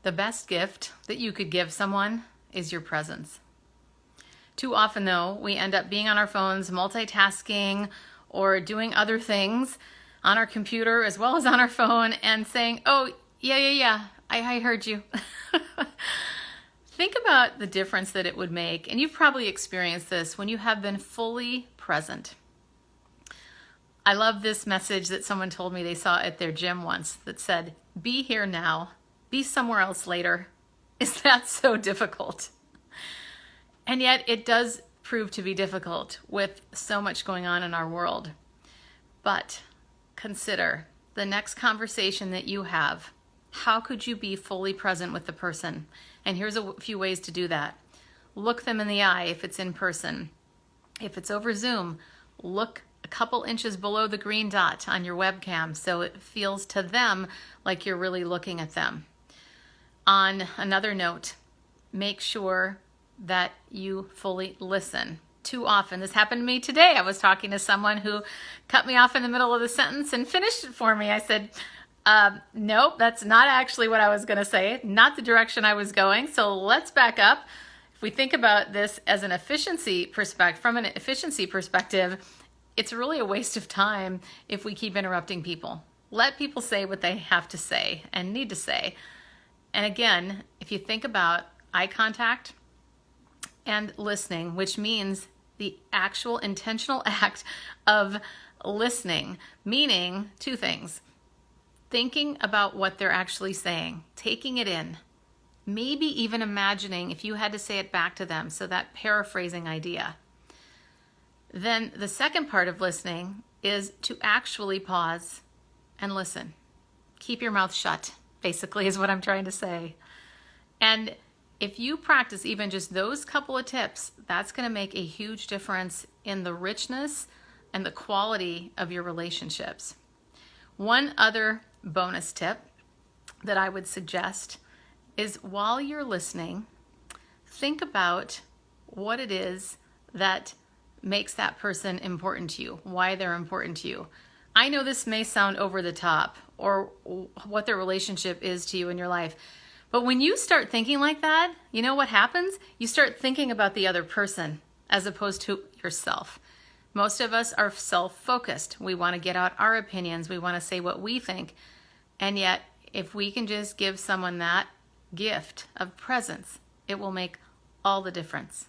The best gift that you could give someone is your presence. Too often, though, we end up being on our phones, multitasking, or doing other things on our computer as well as on our phone and saying, oh, yeah, I heard you. Think about the difference that it would make, and you've probably experienced this when you have been fully present. I love this message that someone told me they saw at their gym once that said, be here now, be somewhere else later. Is that so difficult? And yet it does prove to be difficult with so much going on in our world. But consider the next conversation that you have. How could you be fully present with the person? And here's a few ways to do that. Look them in the eye if it's in person. If it's over Zoom, look a couple inches below the green dot on your webcam so it feels to them like you're really looking at them. On another note, make sure that you fully listen. Too often, this happened to me today. I was talking to someone who cut me off in the middle of the sentence and finished it for me. I said, nope, that's not actually what I was going to say, not the direction I was going. So let's back up. If we think about this as an efficiency perspective, from an efficiency perspective, it's really a waste of time if we keep interrupting people. Let people say what they have to say and need to say. And again, if you think about eye contact and listening, which means the actual intentional act of listening, meaning two things. Thinking about what they're actually saying, taking it in, maybe even imagining if you had to say it back to them, so that paraphrasing idea. Then the second part of listening is to actually pause and listen. Keep your mouth shut, basically, is what I'm trying to say. And if you practice even just those couple of tips, that's going to make a huge difference in the richness and the quality of your relationships. One other bonus tip that I would suggest is while you're listening, think about what it is that makes that person important to you, why they're important to you. I know this may sound over the top or what their relationship is to you in your life, but when you start thinking like that, you know what happens? You start thinking about the other person as opposed to yourself. Most of us are self-focused. We want to get out our opinions. We want to say what we think. And yet, if we can just give someone that gift of presence, it will make all the difference.